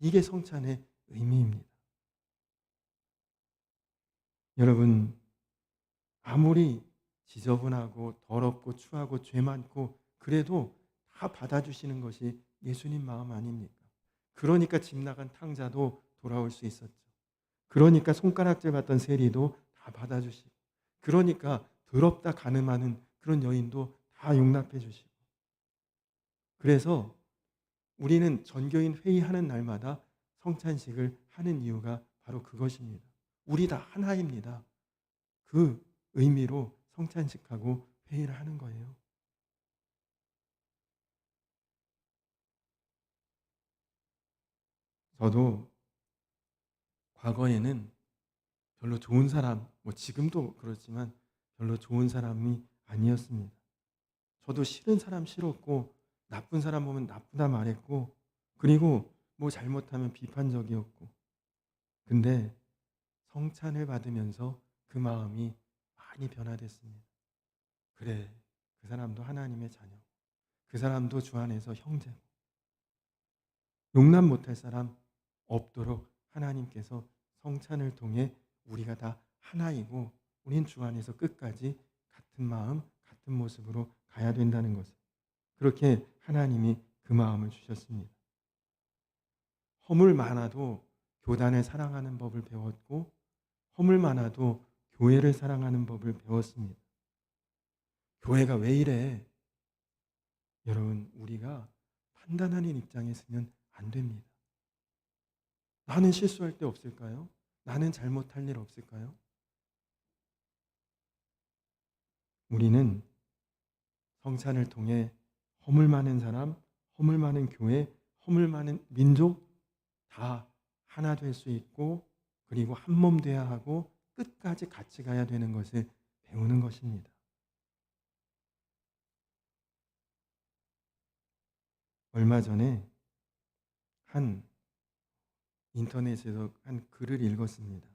이게 성찬의 의미입니다. 여러분, 아무리 지저분하고 더럽고 추하고 죄 많고 그래도 다 받아주시는 것이 예수님 마음 아닙니까? 그러니까 집 나간 탕자도 돌아올 수 있었죠. 그러니까 손가락질 받던 세리도 다 받아주시고, 그러니까 더럽다 가늠하는 그런 여인도 다 용납해 주시고, 그래서 우리는 전교인 회의하는 날마다 성찬식을 하는 이유가 바로 그것입니다. 우리 다 하나입니다. 그 의미로 성찬식하고 회의를 하는 거예요. 저도 과거에는 별로 좋은 사람, 뭐 지금도 그렇지만 별로 좋은 사람이 아니었습니다. 저도 싫은 사람 싫었고 나쁜 사람 보면 나쁘다 말했고 그리고 뭐 잘못하면 비판적이었고 근데 성찬을 받으면서 그 마음이 많이 변화됐습니다. 그래, 그 사람도 하나님의 자녀. 그 사람도 주 안에서 형제고. 용납 못할 사람 없도록 하나님께서 성찬을 통해 우리가 다 하나이고 우린 주 안에서 끝까지 같은 마음, 같은 모습으로 가야 된다는 것을. 그렇게 하나님이 그 마음을 주셨습니다. 허물 많아도 교단을 사랑하는 법을 배웠고 허물 많아도 교회를 사랑하는 법을 배웠습니다. 교회가 왜 이래? 여러분, 우리가 판단하는 입장에 서면 안 됩니다. 나는 실수할 때 없을까요? 나는 잘못할 일 없을까요? 우리는 성찬을 통해 허물 많은 사람, 허물 많은 교회, 허물 많은 민족 다 하나 될 수 있고 그리고 한 몸 돼야 하고 끝까지 같이 가야 되는 것을 배우는 것입니다. 얼마 전에 한 인터넷에서 한 글을 읽었습니다.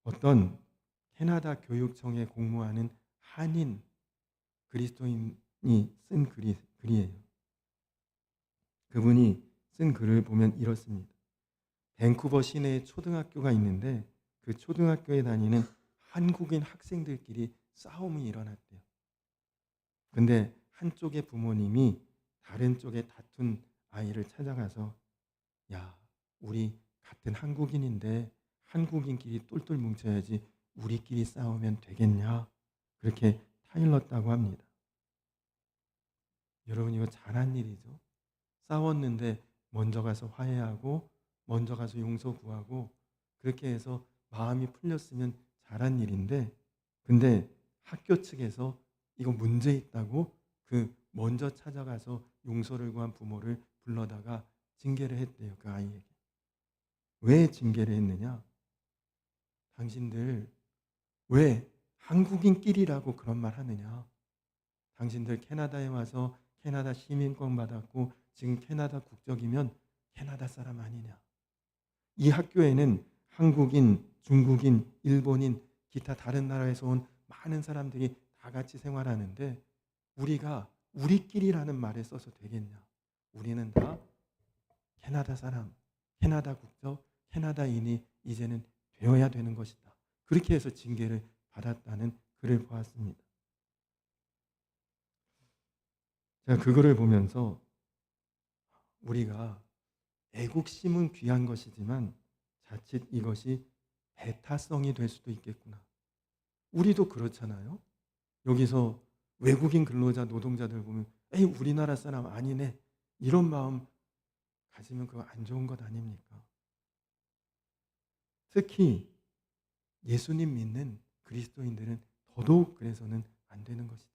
어떤 캐나다 교육청에 공무하는 한인 그리스도인이 쓴 글이에요. 그분이 쓴 글을 보면 이렇습니다. 밴쿠버 시내에 초등학교가 있는데 그 초등학교에 다니는 한국인 학생들끼리 싸움이 일어났대요. 근데 한쪽의 부모님이 다른 쪽에 다툰 아이를 찾아가서 야, 우리 같은 한국인인데 한국인끼리 똘똘 뭉쳐야지 우리끼리 싸우면 되겠냐? 그렇게 타일렀다고 합니다. 여러분 이거 잘한 일이죠. 싸웠는데 먼저 가서 화해하고 먼저 가서 용서 구하고 그렇게 해서 마음이 풀렸으면 잘한 일인데 근데 학교 측에서 이거 문제 있다고 그 먼저 찾아가서 용서를 구한 부모를 불러다가 징계를 했대요. 그 아이에게. 왜 징계를 했느냐? 당신들 왜 한국인끼리라고 그런 말 하느냐? 당신들 캐나다에 와서 캐나다 시민권 받았고 지금 캐나다 국적이면 캐나다 사람 아니냐? 이 학교에는 한국인, 중국인, 일본인, 기타 다른 나라에서 온 많은 사람들이 다 같이 생활하는데 우리가 우리끼리라는 말을 써서 되겠냐? 우리는 다 캐나다 사람, 캐나다 국적, 캐나다인이 이제는 되어야 되는 것이다. 그렇게 해서 징계를 받았다는 글을 보았습니다. 제가 그거를 보면서 우리가 애국심은 귀한 것이지만 자칫 이것이 배타성이 될 수도 있겠구나. 우리도 그렇잖아요. 여기서 외국인 근로자 노동자들 보면 에이 우리나라 사람 아니네 이런 마음 가지면 그거 안 좋은 것 아닙니까? 특히 예수님 믿는 그리스도인들은 더더욱 그래서는 안 되는 것이죠.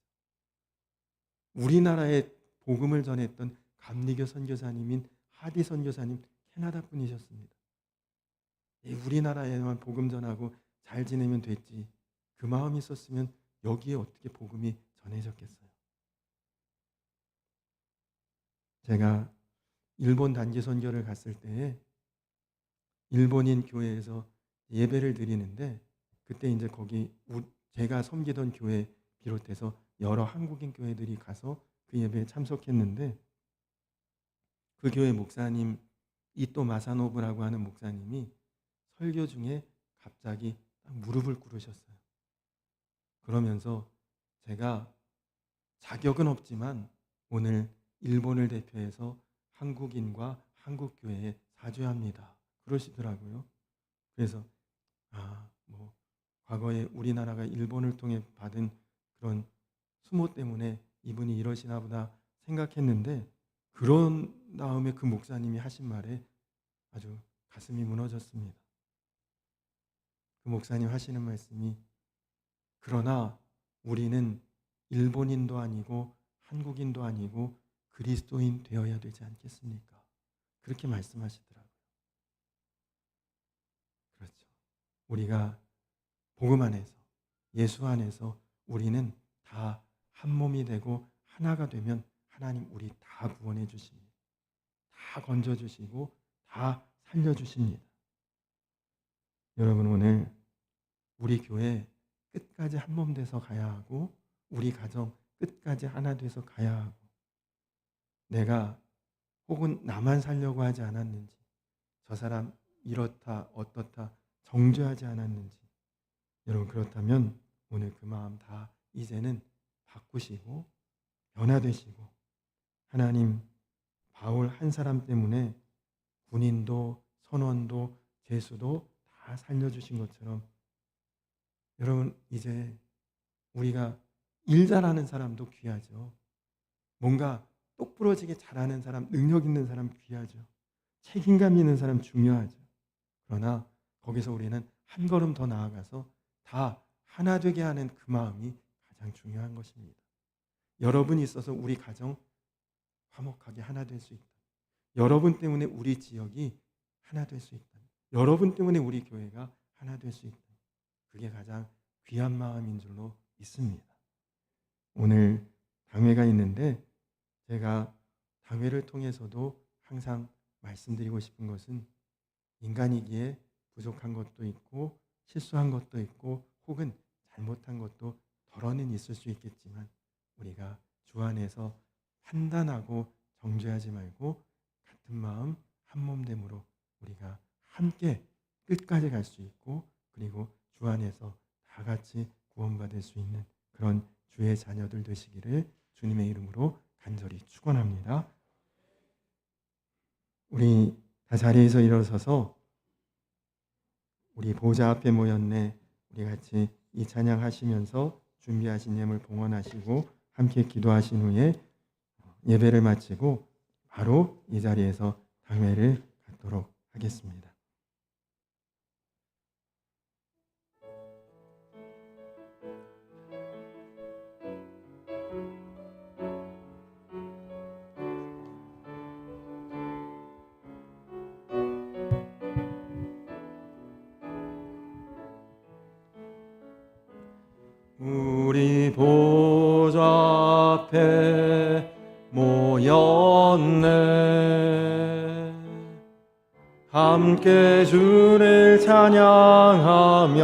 우리나라에 복음을 전했던 감리교 선교사님인 하디 선교사님 캐나다 분이셨습니다. 우리나라에만 복음 전하고 잘 지내면 됐지. 그 마음이 있었으면 여기에 어떻게 복음이 전해졌겠어요. 제가 일본 단기 선교를 갔을 때에 일본인 교회에서 예배를 드리는데 그때 이제 거기 제가 섬기던 교회 비롯해서 여러 한국인 교회들이 가서 그 예배에 참석했는데 그 교회 목사님 이또 마사노부라고 하는 목사님이 설교 중에 갑자기 딱 무릎을 꿇으셨어요. 그러면서 제가 자격은 없지만 오늘 일본을 대표해서 한국인과 한국교회에 사죄합니다. 그러시더라고요. 그래서 뭐 과거에 우리나라가 일본을 통해 받은 그런 수모 때문에 이분이 이러시나 보다 생각했는데 그런 다음에 그 목사님이 하신 말에 아주 가슴이 무너졌습니다. 그 목사님 하시는 말씀이 그러나 우리는 일본인도 아니고 한국인도 아니고 그리스도인 되어야 되지 않겠습니까? 그렇게 말씀하시더라고요. 그렇죠. 우리가 복음 안에서, 예수 안에서 우리는 다 한 몸이 되고 하나가 되면 하나님 우리 다 구원해 주십니다. 다 건져 주시고 다 살려 주십니다. 여러분, 오늘 우리 교회 끝까지 한 몸 돼서 가야 하고, 우리 가정 끝까지 하나 돼서 가야 하고, 내가 혹은 나만 살려고 하지 않았는지, 저 사람 이렇다 어떻다 정죄하지 않았는지, 여러분 그렇다면 오늘 그 마음 다 이제는 바꾸시고 변화되시고, 하나님 바울 한 사람 때문에 군인도 선원도 죄수도 다 살려주신 것처럼, 여러분 이제 우리가 일 잘하는 사람도 귀하죠. 뭔가 똑부러지게 잘하는 사람, 능력 있는 사람 귀하죠. 책임감 있는 사람 중요하죠. 그러나 거기서 우리는 한 걸음 더 나아가서 다 하나 되게 하는 그 마음이 가장 중요한 것입니다. 여러분이 있어서 우리 가정 화목하게 하나 될 수 있다. 여러분 때문에 우리 지역이 하나 될 수 있다. 여러분 때문에 우리 교회가 하나 될 수 있다. 그게 가장 귀한 마음인 줄로 믿습니다. 오늘 당회가 있는데, 제가 당회를 통해서도 항상 말씀드리고 싶은 것은, 인간이기에 부족한 것도 있고 실수한 것도 있고 혹은 잘못한 것도 덜어는 있을 수 있겠지만, 우리가 주 안에서 판단하고 정죄하지 말고 같은 마음 한 몸됨으로 우리가 함께 끝까지 갈 수 있고, 그리고 주 안에서 다 같이 구원받을 수 있는 그런 주의 자녀들 되시기를 주님의 이름으로 간절히 축원합니다. 우리 다 자리에서 일어서서 우리 보좌 앞에 모였네, 우리 같이 이 찬양하시면서 준비하신 예물 봉헌하시고 함께 기도하신 후에 예배를 마치고 바로 이 자리에서 당회를 갖도록 하겠습니다. 우리 보좌 앞에 모였네, 함께 주를 찬양하며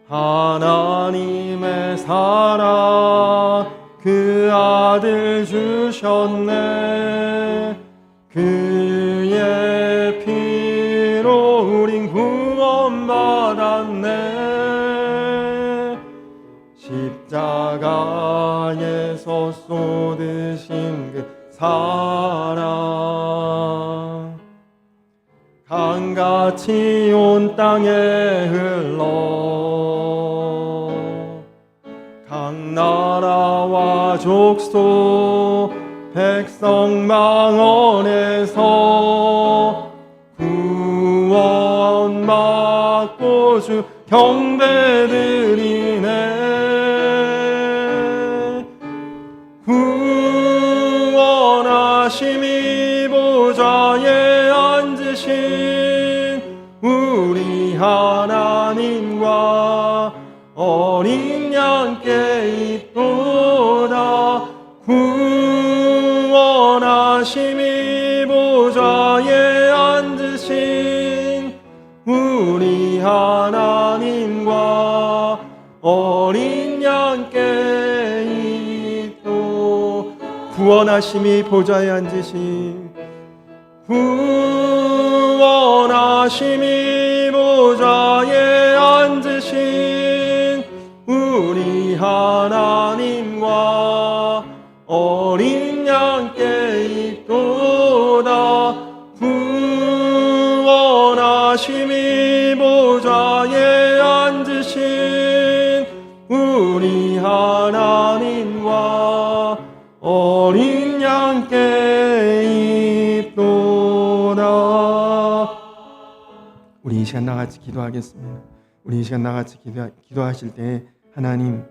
하나님의 사랑 그 아들 주셨네. 그의 피로 우린 구원받았네. 십자가에서 쏟으신 그 사랑 강같이 온 땅에 흘러 각 나라와 족속 백성 망원에서 구원받고 주 경배드리네. 구원하심이 보좌에 앉으신 우리 하나님과 어린 양께 있도다. 구원하심이 보좌에 앉으신 우리 하나님과 어린 양께 있도. 구원하심이 보좌에 앉으신 구원하심이 보좌에 앉으신 우리 하나님과 어린 양께 있도다. 구원하심이 보좌에 앉으신 우리 하나님과 어린 양께 있도다. 우리 이 시간 나같이 기도하겠습니다. 우리 이 시간 나같이 기도하실 때 하나님,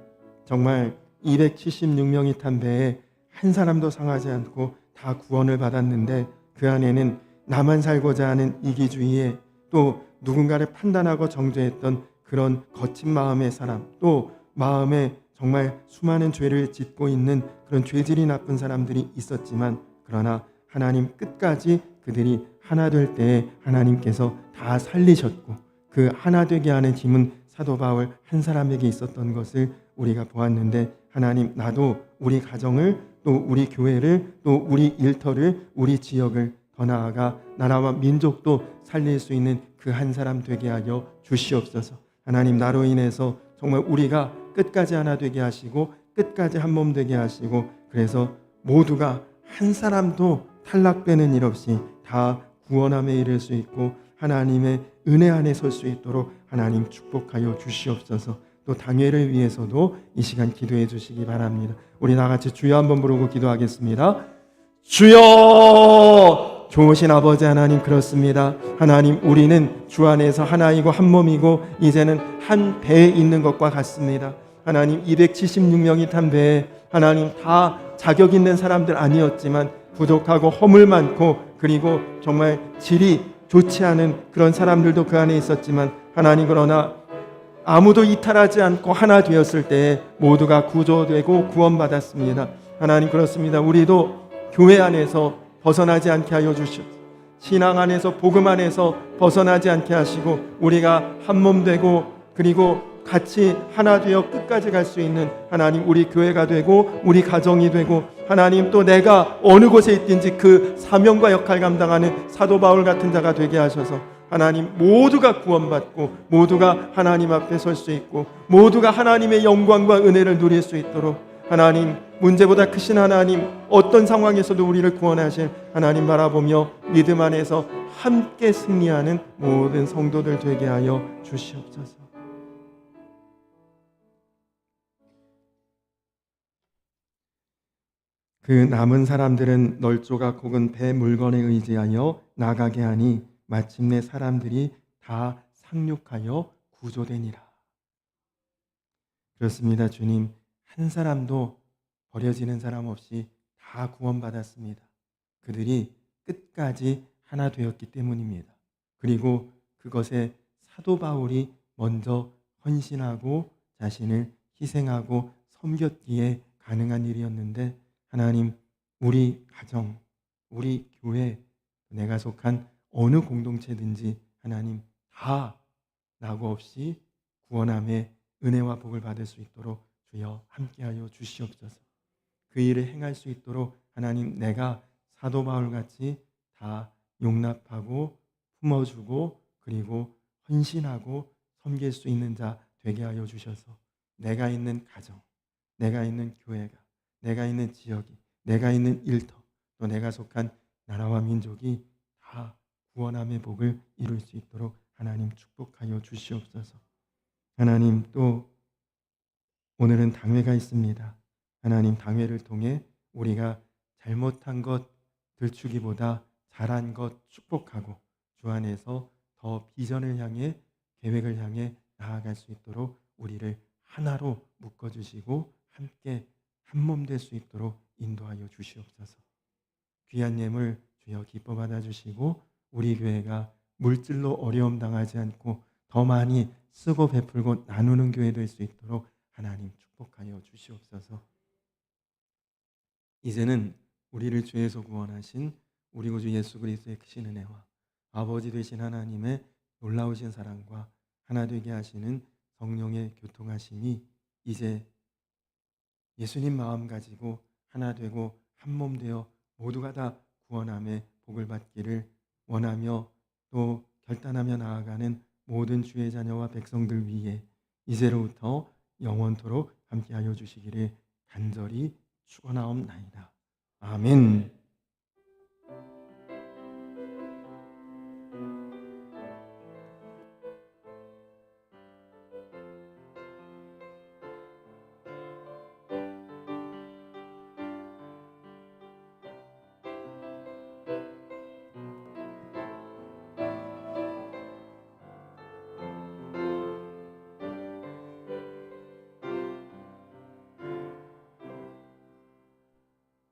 정말 276명이 탄 배에 한 사람도 상하지 않고 다 구원을 받았는데, 그 안에는 나만 살고자 하는 이기주의에 또 누군가를 판단하고 정죄했던 그런 거친 마음의 사람, 또 마음에 정말 수많은 죄를 짓고 있는 그런 죄질이 나쁜 사람들이 있었지만, 그러나 하나님 끝까지 그들이 하나 될 때에 하나님께서 다 살리셨고, 그 하나 되게 하는 힘은 사도 바울 한 사람에게 있었던 것을 우리가 보았는데, 하나님, 나도 우리 가정을, 또 우리 교회를, 또 우리 일터를, 우리 지역을, 더 나아가 나라와 민족도 살릴 수 있는 그 한 사람 되게 하여 주시옵소서. 하나님, 나로 인해서 정말 우리가 끝까지 하나 되게 하시고 끝까지 한 몸 되게 하시고, 그래서 모두가 한 사람도 탈락되는 일 없이 다 구원함에 이를 수 있고 하나님의 은혜 안에 설 수 있도록 하나님 축복하여 주시옵소서. 또 당회를 위해서도 이 시간 기도해 주시기 바랍니다. 우리 나같이 주여 한번 부르고 기도하겠습니다. 주여! 좋으신 아버지 하나님, 그렇습니다. 하나님, 우리는 주 안에서 하나이고 한 몸이고 이제는 한 배에 있는 것과 같습니다. 하나님, 276명이 탄 배에 하나님 다 자격 있는 사람들 아니었지만 부족하고 허물 많고 그리고 정말 질이 좋지 않은 그런 사람들도 그 안에 있었지만, 하나님, 그러나 아무도 이탈하지 않고 하나 되었을 때에 모두가 구조되고 구원받았습니다. 하나님, 그렇습니다. 우리도 교회 안에서 벗어나지 않게 하여 주시옵소서. 신앙 안에서, 복음 안에서 벗어나지 않게 하시고 우리가 한 몸 되고 그리고 같이 하나 되어 끝까지 갈 수 있는 하나님, 우리 교회가 되고 우리 가정이 되고, 하나님, 또 내가 어느 곳에 있든지 그 사명과 역할 감당하는 사도 바울 같은 자가 되게 하셔서 하나님, 모두가 구원받고 모두가 하나님 앞에 설 수 있고 모두가 하나님의 영광과 은혜를 누릴 수 있도록, 하나님, 문제보다 크신 하나님, 어떤 상황에서도 우리를 구원하실 하나님 바라보며 믿음 안에서 함께 승리하는 모든 성도들 되게 하여 주시옵소서. 그 남은 사람들은 널조각 혹은 배 물건에 의지하여 나가게 하니 마침내 사람들이 다 상륙하여 구조되니라. 그렇습니다. 주님, 한 사람도 버려지는 사람 없이 다 구원받았습니다. 그들이 끝까지 하나 되었기 때문입니다. 그리고 그것에 사도 바울이 먼저 헌신하고 자신을 희생하고 섬겼기에 가능한 일이었는데, 하나님, 우리 가정, 우리 교회, 내가 속한 어느 공동체든지 하나님 다 낙오 없이 구원함의 은혜와 복을 받을 수 있도록 주여 함께하여 주시옵소서. 그 일을 행할 수 있도록 하나님, 내가 사도 바울같이 다 용납하고 품어주고 그리고 헌신하고 섬길 수 있는 자 되게 하여 주셔서 내가 있는 가정, 내가 있는 교회가, 내가 있는 지역이, 내가 있는 일터, 또 내가 속한 나라와 민족이 다 구원함의 복을 이룰 수 있도록 하나님 축복하여 주시옵소서. 하나님, 또 오늘은 당회가 있습니다. 하나님, 당회를 통해 우리가 잘못한 것 들추기보다 잘한 것 축복하고 주 안에서 더 비전을 향해, 계획을 향해 나아갈 수 있도록 우리를 하나로 묶어주시고 함께 한 몸 될 수 있도록 인도하여 주시옵소서. 귀한 예물 주여 기뻐 받아주시고 우리 교회가 물질로 어려움 당하지 않고 더 많이 쓰고 베풀고 나누는 교회 될 수 있도록 하나님 축복하여 주시옵소서. 이제는 우리를 죄에서 구원하신 우리 구주 예수 그리스도의 크신 은혜와 아버지 되신 하나님의 놀라우신 사랑과 하나 되게 하시는 성령의 교통하심이 이제 예수님 마음 가지고 하나 되고 한 몸 되어 모두가 다 구원함의 복을 받기를 원하며 또 결단하며 나아가는 모든 주의 자녀와 백성들 위해 이제로부터 영원토록 함께하여 주시기를 간절히 축원하옵나이다. 아멘.